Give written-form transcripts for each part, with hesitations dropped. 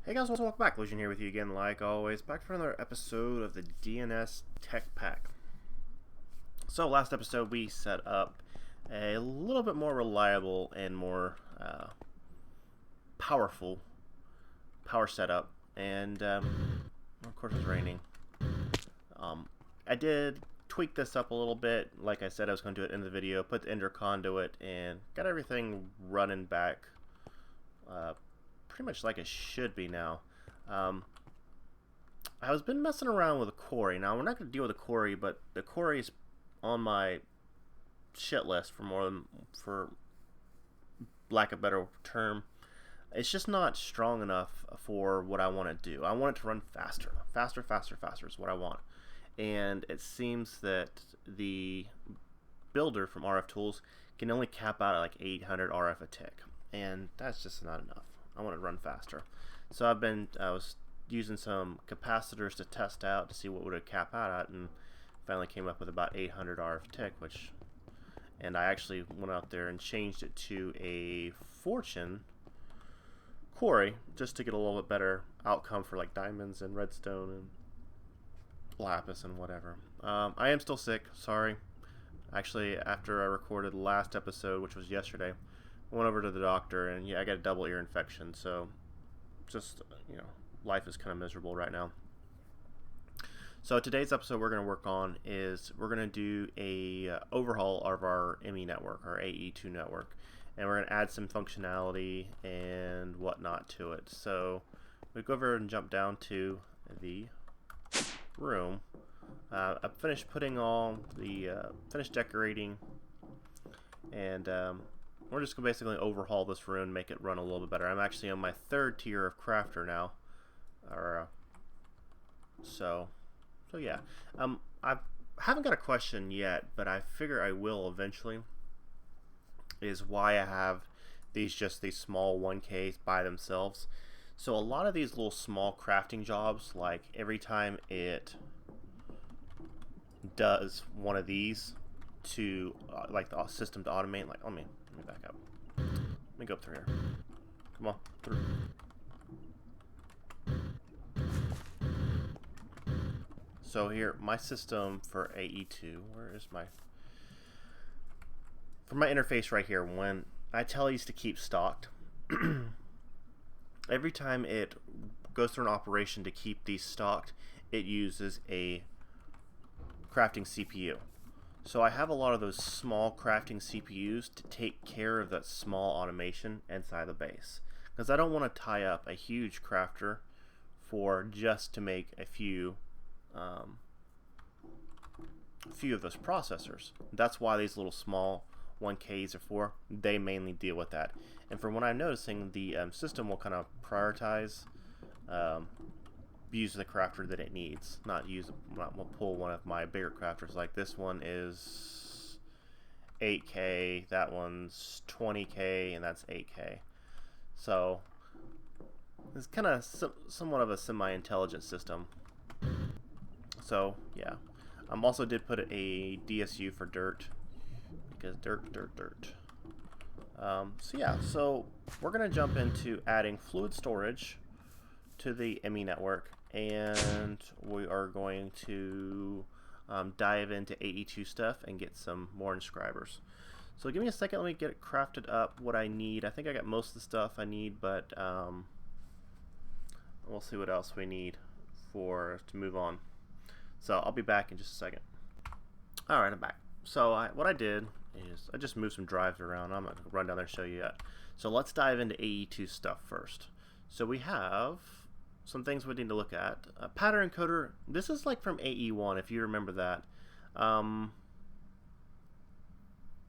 Hey guys, welcome back. Lucian here with you again, like always, back for another episode of the DNS Tech Pack. So last episode we set up a little bit more reliable and more powerful power setup, and of course it's raining. I did tweak this up a little bit. Like I said, I was going to do it in the video, put the ender conduit, and got everything running back pretty much like it should be now. I was been messing around with a quarry. Now we're not going to deal with a quarry, but the quarry's on my shit list for lack of a better term. It's just not strong enough for what I want to do. I want it to run faster. Faster is what I want. And it seems that the builder from RF Tools can only cap out at like 800 RF a tick. And that's just not enough. I want to run faster. So I was using some capacitors to test out to see what would it cap out at, and finally came up with about 800 RF a tick, and I actually went out there and changed it to a Fortune quarry just to get a little bit better outcome for like diamonds and redstone and lapis and whatever. I am still sick, sorry. Actually, after I recorded the last episode, which was yesterday, I went over to the doctor, and yeah, I got a double ear infection, so just, life is kind of miserable right now. So today's episode we're going to work on is we're going to do a overhaul of our ME network, our AE2 network, and we're going to add some functionality and whatnot to it. So we go over and jump down to the room. I finished putting all the finished decorating, and we're just going to basically overhaul this room, make it run a little bit better. I'm actually on my third tier of crafter now, so yeah. I haven't got a question yet, but I figure I will eventually. Is why I have these small 1Ks by themselves. So a lot of these little small crafting jobs, like every time it does one of these to like the system to automate, like let me back up. Let me go up through here. Come on, through. So here, my system for AE2, where is for my interface right here, when I tell these to keep stocked, every time it goes through an operation to keep these stocked, it uses a crafting CPU. So I have a lot of those small crafting CPUs to take care of that small automation inside the base, because I don't want to tie up a huge crafter for just to make a few of those processors. That's why these little small 1Ks are for. They mainly deal with that. And from what I'm noticing, the system will kind of prioritize use the crafter that it needs, not pull one of my bigger crafters. Like this one is 8K, that one's 20K, and that's 8K. So it's kind of somewhat of a semi-intelligent system. So yeah, also did put a DSU for dirt, because dirt. So yeah, so we're gonna jump into adding fluid storage to the ME network, and we are going to dive into AE2 stuff and get some more inscribers. So give me a second, let me get it crafted up, what I need. I think I got most of the stuff I need, but we'll see what else we need to move on. So I'll be back in just a second. Alright, I'm back. So what I did is I just moved some drives around. I'm not going to run down there and show you yet. So let's dive into AE2 stuff first. So we have some things we need to look at. Pattern encoder, this is like from AE1, if you remember that.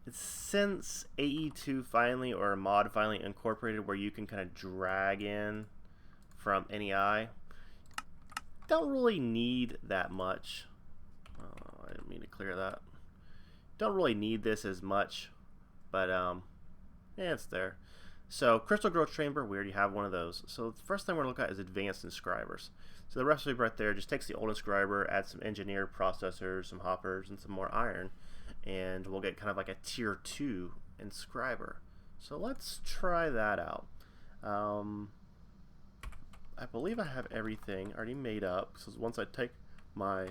It's since AE2 finally, or a mod finally incorporated where you can kind of drag in from NEI. Don't really need that much. I didn't mean to clear that. Don't really need this as much, but yeah, it's there. So crystal growth chamber, we already have one of those. So the first thing we're going to look at is advanced inscribers. So the recipe right there just takes the old inscriber, adds some engineered processors, some hoppers, and some more iron, and we'll get kind of like a tier 2 inscriber. So let's try that out. I believe I have everything already made up. So once I take my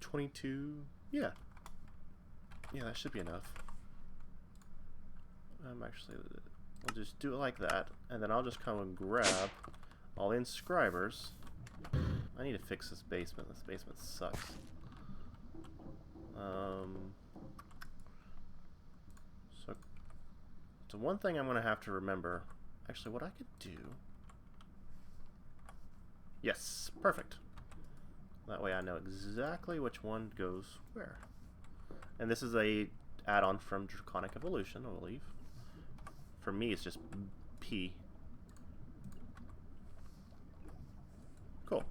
22, yeah, that should be enough. We'll just do it like that, and then I'll just come and grab all the inscribers. I need to fix this basement. This basement sucks. So one thing I'm going to have to remember, actually what I could do, yes, perfect. That way I know exactly which one goes where. And this is a add-on from Draconic Evolution, I believe. For me, it's just P. Cool.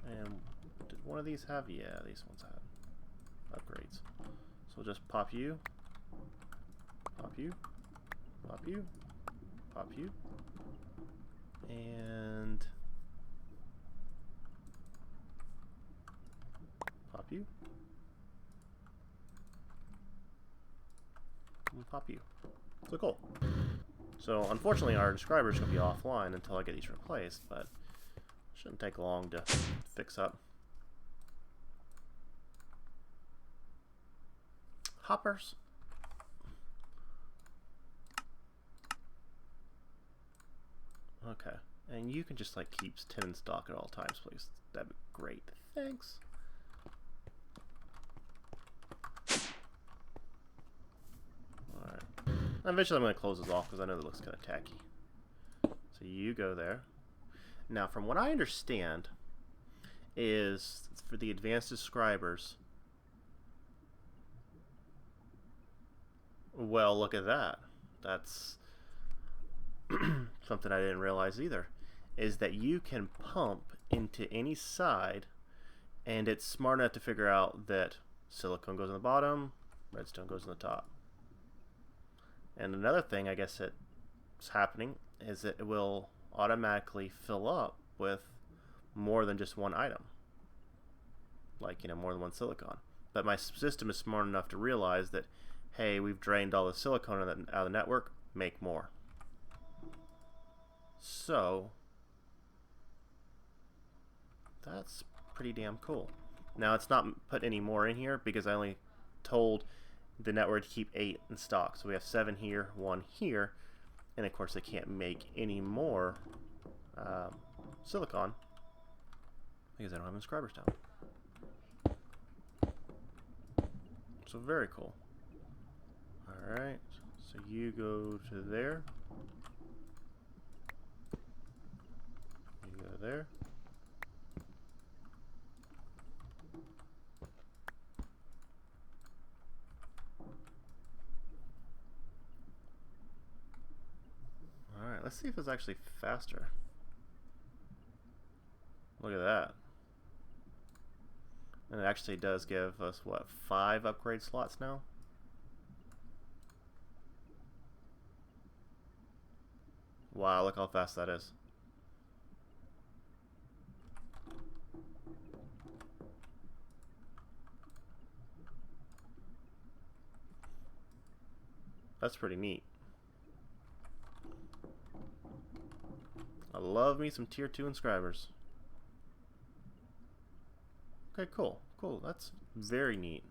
And did one of these have? Yeah, these ones had upgrades. So we'll just pop you, pop you, pop you, pop you, and pop you, and pop you. So cool. So unfortunately our describer is going to be offline until I get these replaced, but it shouldn't take long to fix up. Hoppers. Okay, and you can just like keep 10 in stock at all times, please. That'd be great. Thanks. Alright. Eventually I'm going to close this off because I know that looks kind of tacky. So you go there. Now from what I understand is for the advanced describers, well, look at that. That's something I didn't realize either, is that you can pump into any side and it's smart enough to figure out that silicone goes on the bottom, redstone goes on the top. And another thing I guess that's happening is that it will automatically fill up with more than just one item, like, you know, more than one silicon. But my system is smart enough to realize that, hey, we've drained all the silicone out of the network, make more. So that's pretty damn cool. Now it's not put any more in here because I only told the network to keep 8 in stock. So we have 7 here, 1 here, and of course they can't make any more silicon because I don't have inscribers down. So very cool. Alright, so you go to there. You go there. Alright, let's see if it's actually faster. Look at that. And it actually does give us, what, 5 upgrade slots now? Wow, look how fast that is. That's pretty neat. I love me some tier 2 inscribers. Okay, cool. Cool. That's very neat.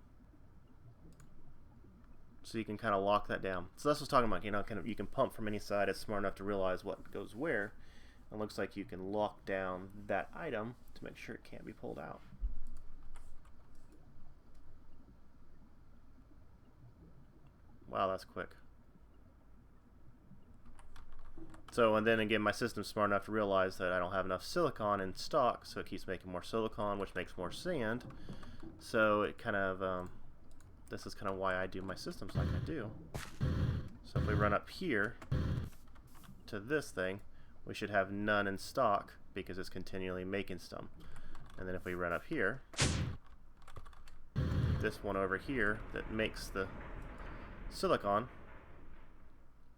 So you can kind of lock that down. So that's what I was talking about. You know, kind of, you can pump from any side. It's smart enough to realize what goes where. It looks like you can lock down that item to make sure it can't be pulled out. Wow, that's quick. So, and then again, my system's smart enough to realize that I don't have enough silicon in stock, so it keeps making more silicon, which makes more sand. So it kind of, this is kind of why I do my systems like I do. So if we run up here to this thing, we should have none in stock because it's continually making some. And then if we run up here, this one over here that makes the silicon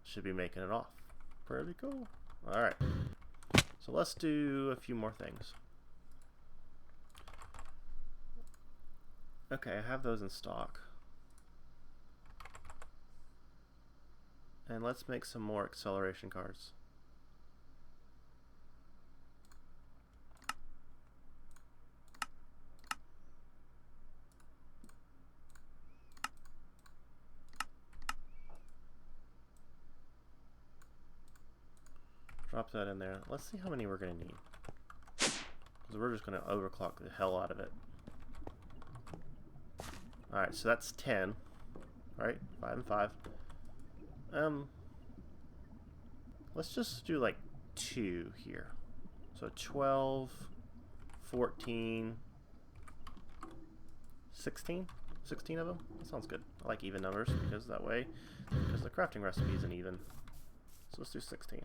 should be making it off. Pretty cool. Alright. So let's do a few more things. Okay, I have those in stock. And let's make some more acceleration cards. Drop that in there. Let's see how many we're going to need. Because we're just going to overclock the hell out of it. Alright, so that's 10. Right? 5 and 5. Let's just do like 2 here. So 12, 14, 16? 16 of them? That sounds good. I like even numbers because that way, because the crafting recipe isn't even. So let's do 16.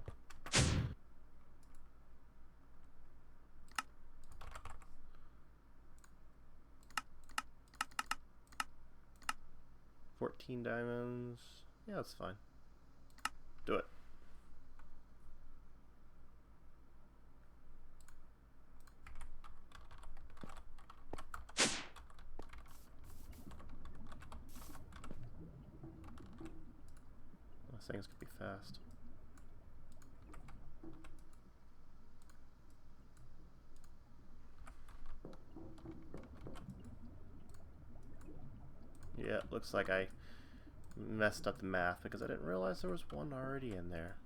$14 diamonds. Yeah, that's fine. Do it. Those things could be fast. Yeah, looks like I messed up the math because I didn't realize there was one already in there.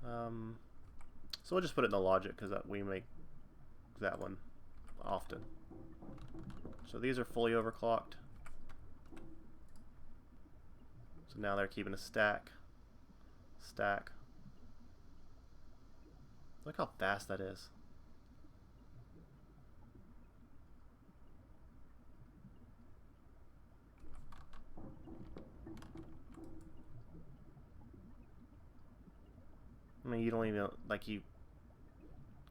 So we'll just put it in the logic because we make that one often. So these are fully overclocked. So now they're keeping a stack. Look how fast that is. I mean, you don't even, like, you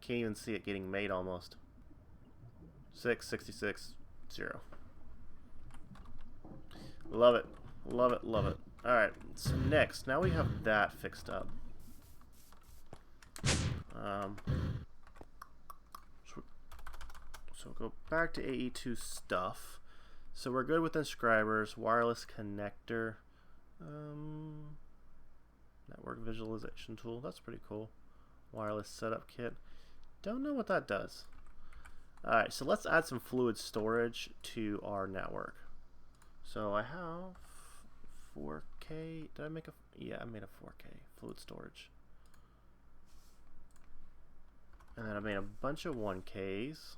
can't even see it getting made almost. 6, 66, 0. Love it. Love it, love it. Alright, so next, now we have that fixed up. So go back to AE2 stuff. So we're good with inscribers, wireless connector, network visualization tool. That's pretty cool. Wireless setup kit. Don't know what that does. Alright, so let's add some fluid storage to our network. So I have 4K. Did I make a? Yeah, I made a 4K fluid storage. And then I made a bunch of 1Ks.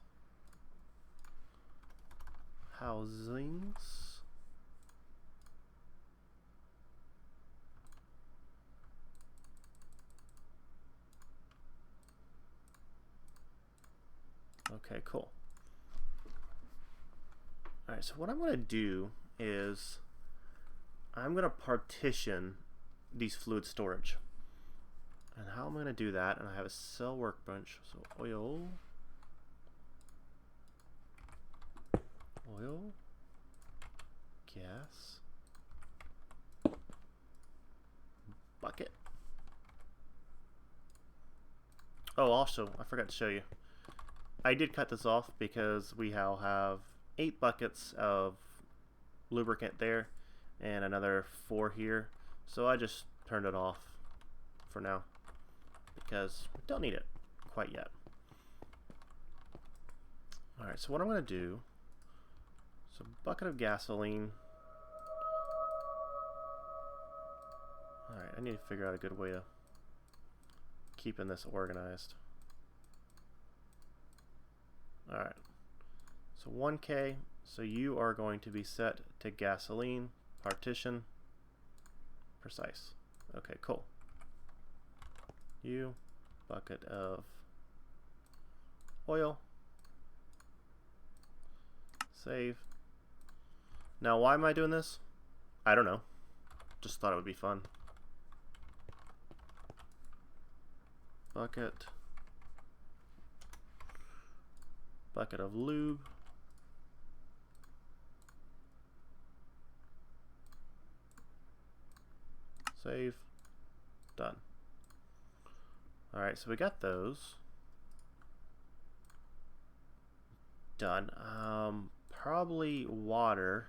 Housings. Okay, cool. Alright, so what I'm going to do is I'm going to partition these fluid storage. And how am I going to do that? And I have a cell workbench. So oil, gas, bucket. Oh, also, I forgot to show you. I did cut this off because we now have 8 buckets of lubricant there and another 4 here. So I just turned it off for now because we don't need it quite yet. Alright, so what I'm going to do, so bucket of gasoline. Alright, I need to figure out a good way of keeping this organized. Alright, so 1K, so you are going to be set to gasoline, partition, precise. Okay, cool. You, bucket of oil, save. Now why am I doing this? I don't know. Just thought it would be fun. Bucket of lube, save, done. Alright, so we got those done. Probably water.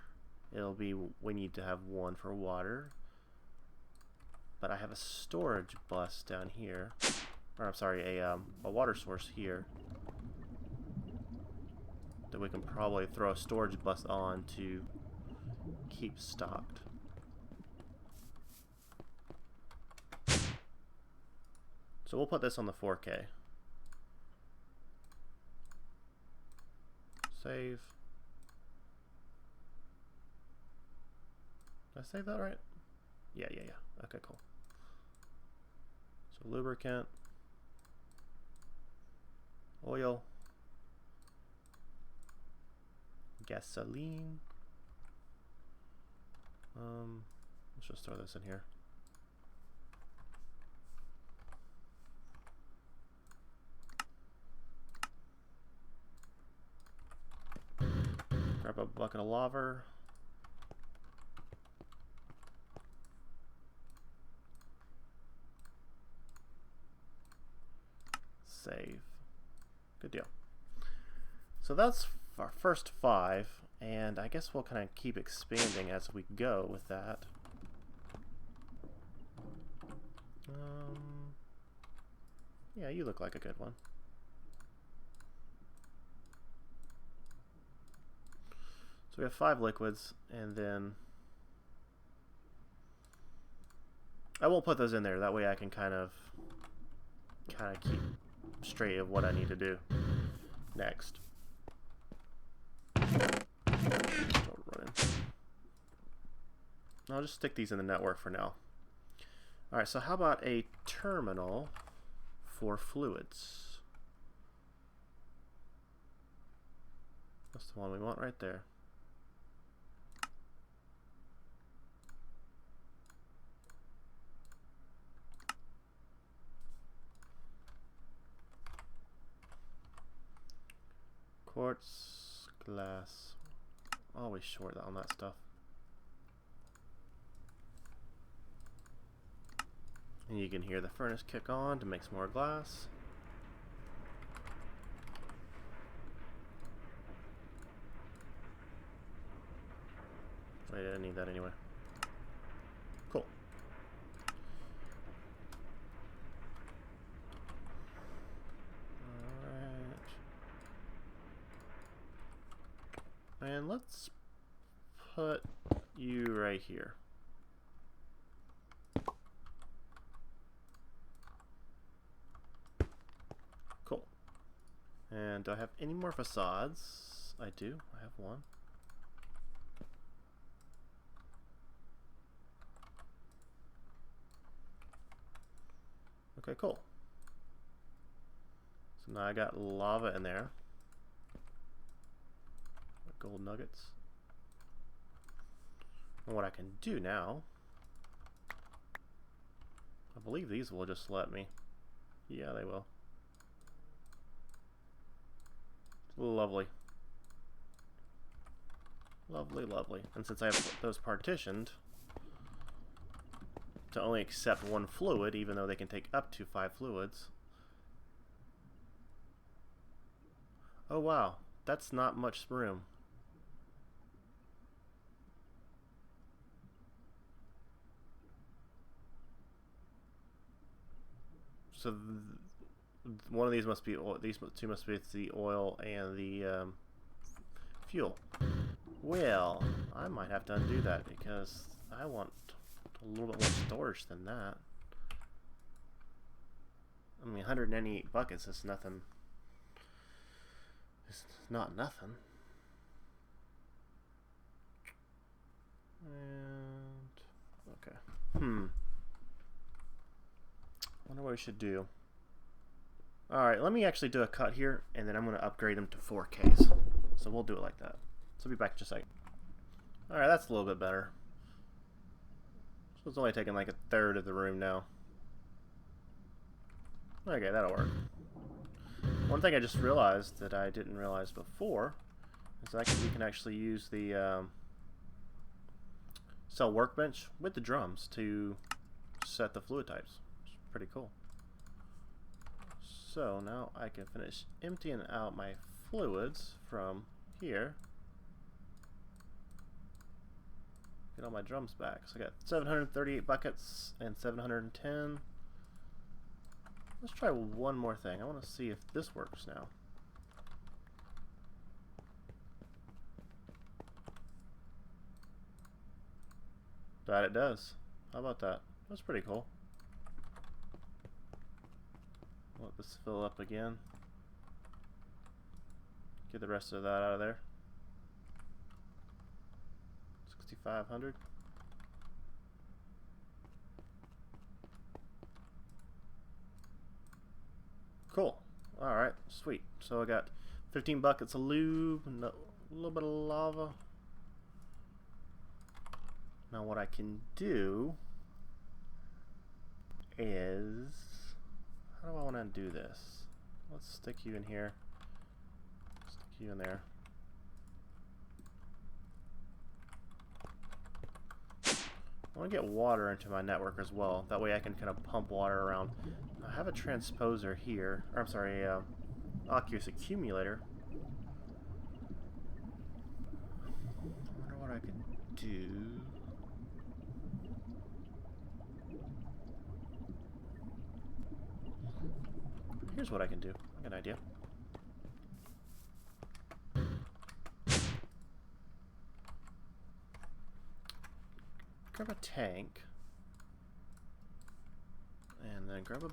We need to have one for water, but I have a storage bus down here, or I'm sorry, a water source here that we can probably throw a storage bus on to keep stocked. So we'll put this on the 4K. Save. Did I save that right? Yeah. Okay, cool. So lubricant, oil, gasoline. Let's just throw this in here. Grab a bucket of laver. Save. Good deal. So that's our first 5, and I guess we'll kind of keep expanding as we go with that. Yeah, you look like a good one. So we have 5 liquids, and then I won't put those in there. That way I can kind of keep straight of what I need to do next. I'll just stick these in the network for now. Alright, so how about a terminal for fluids? That's the one we want right there. Quartz, glass, always short on that stuff. And you can hear the furnace kick on to make some more glass. Wait, I didn't need that anyway. Cool. Alright. And let's put you right here. Cool. And do I have any more facades? I do. I have one. Okay, cool. So now I got lava in there. Gold nuggets. And what I can do now, I believe these will just let me. Yeah, they will. Lovely. Lovely, lovely. And since I have those partitioned to only accept 1 fluid, even though they can take up to 5 fluids. Oh wow, that's not much room. So one of these must be oil. These 2 must be the oil and the fuel. Well, I might have to undo that because I want a little bit more storage than that. I mean, 198 buckets is nothing. It's not nothing. And okay. Wonder what we should do. Alright, let me actually do a cut here, and then I'm going to upgrade them to 4Ks. So we'll do it like that. So I'll be back in just a second. Alright, that's a little bit better. So it's only taking like 1/3 of the room now. Okay, that'll work. One thing I just realized that I didn't realize before is that we can actually use the cell workbench with the drums to set the fluid types. It's pretty cool. So now I can finish emptying out my fluids from here. Get all my drums back. So I got 738 buckets and 710. Let's try one more thing. I want to see if this works now. That it does. How about that? That's pretty cool. Let this fill up again. Get the rest of that out of there. 6,500. Cool. Alright, sweet. So I got 15 buckets of lube and a little bit of lava. Now what I can do is, how do I want to do this? Let's stick you in here. Stick you in there. I want to get water into my network as well. That way I can kind of pump water around. I have a transposer here. Or I'm sorry, Oculus accumulator. I wonder what I can do. Here's what I can do. I got an idea. Grab a tank. And then grab a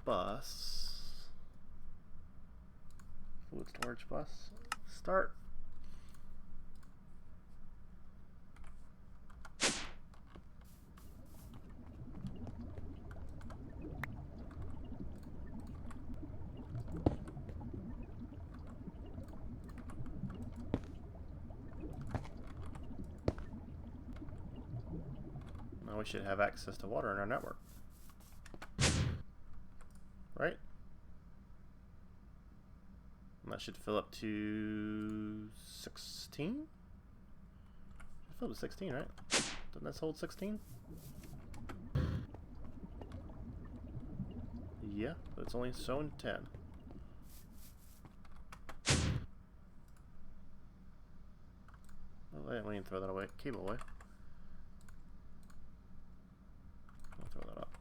bus. Fluid storage bus. Start. Now we should have access to water in our network. Right? And that should fill up to 16? It filled to 16, right? Doesn't this hold 16? Yeah, but it's only showing 10. Well, I didn't even throw that away. Cable away. I'll throw that up.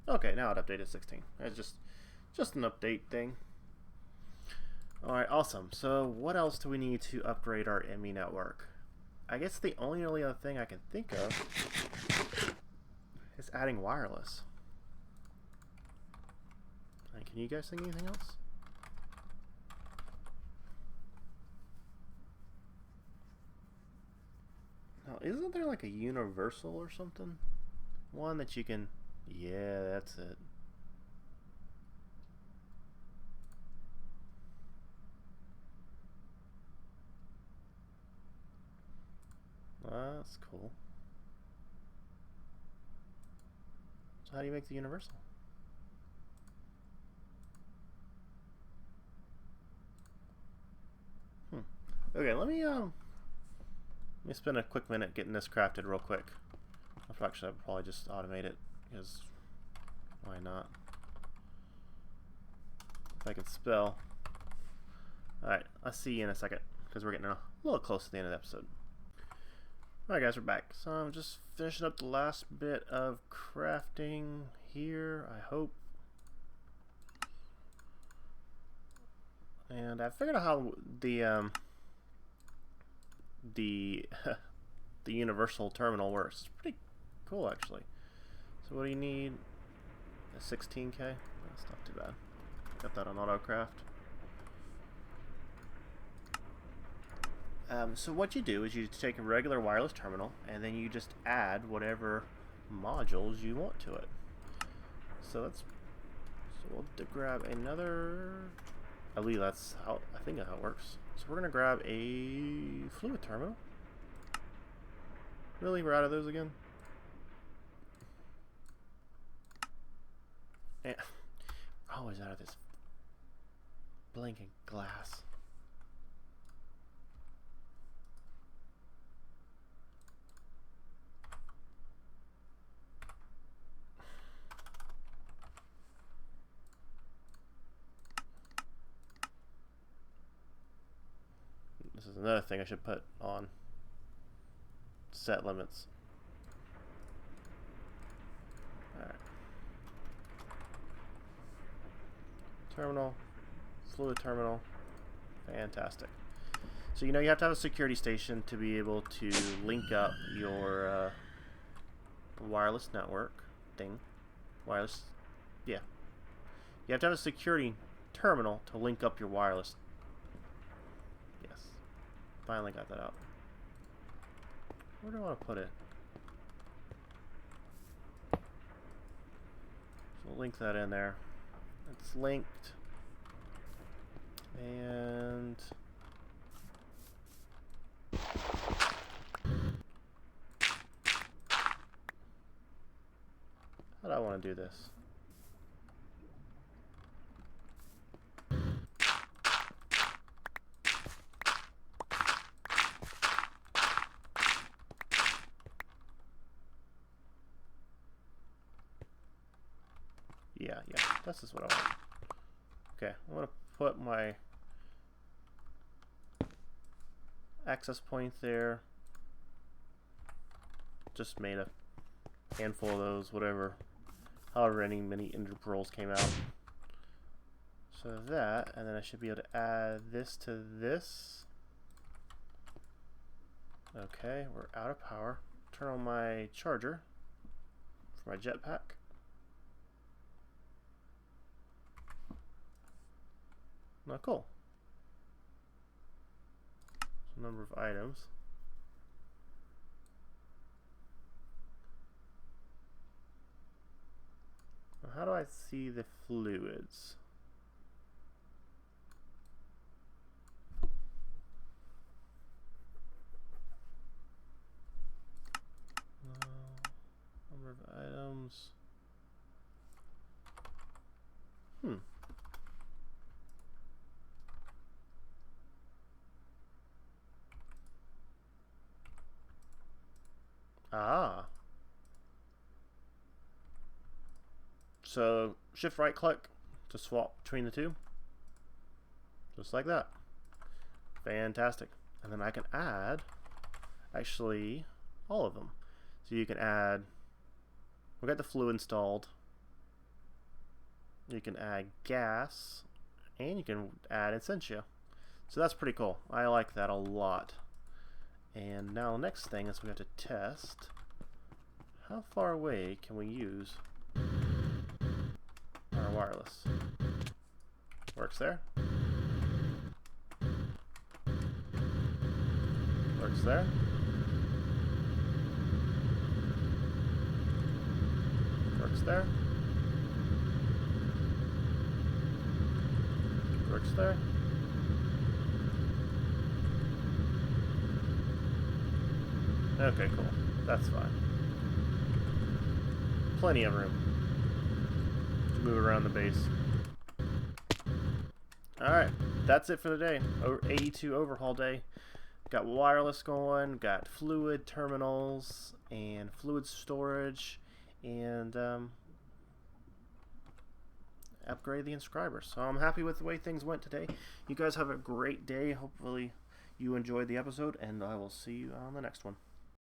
Okay, now it updated 16. It's just an update thing. Alright, awesome. So what else do we need to upgrade our ME network? I guess the only other thing I can think of is adding wireless. And can you guys think of anything else? Now, isn't there like a universal or something? One that you can... Yeah, that's it. That's cool. So how do you make the universal? Okay, let me spend a quick minute getting this crafted real quick. Actually, I'll probably just automate it, because why not? If I can spell. Alright, I'll see you in a second, because we're getting a little close to the end of the episode. Alright guys, we're back. So I'm just finishing up the last bit of crafting here, I hope. And I figured out how the universal terminal works. It's pretty cool actually. So what do you need? A 16K? That's not too bad. Got that on AutoCraft. So what you do is you take a regular wireless terminal and then you just add whatever modules you want to it. So we'll grab another. I believe that's how I think that's how it works. So we're gonna grab a fluid terminal. Really, we're out of those again? And we're always out of this blinking glass. This is another thing I should put on. Set limits. Alright. Terminal. Fluid terminal. Fantastic. So you know you have to have a security station to be able to link up your wireless network thing. Wireless, yeah. You have to have a security terminal to link up your wireless. Yes. Finally got that out. Where do I want to put it? So we'll link that in there. It's linked. And how do I want to do this? Yeah, this is what I want. Okay, I'm going to put my access point there. Just made a handful of those, whatever, however many interpros came out. So that, and then I should be able to add this to this. Okay, we're out of power. Turn on my charger for my jetpack. Not cool. So number of items. Now how do I see the fluids? Number of items. Ah. So shift right click to swap between the two. Just like that. Fantastic. And then I can add actually all of them. So you can add, we got the fluid installed. You can add gas and you can add Essentia. So that's pretty cool. I like that a lot. And now the next thing is we have to test how far away can we use our wireless. Works there. Works there. Works there. Works there. Okay, cool. That's fine. Plenty of room to move around the base. Alright, that's it for the day. AE2 overhaul day. Got wireless going, got fluid terminals, and fluid storage, and upgrade the inscribers. So I'm happy with the way things went today. You guys have a great day. Hopefully you enjoyed the episode, and I will see you on the next one.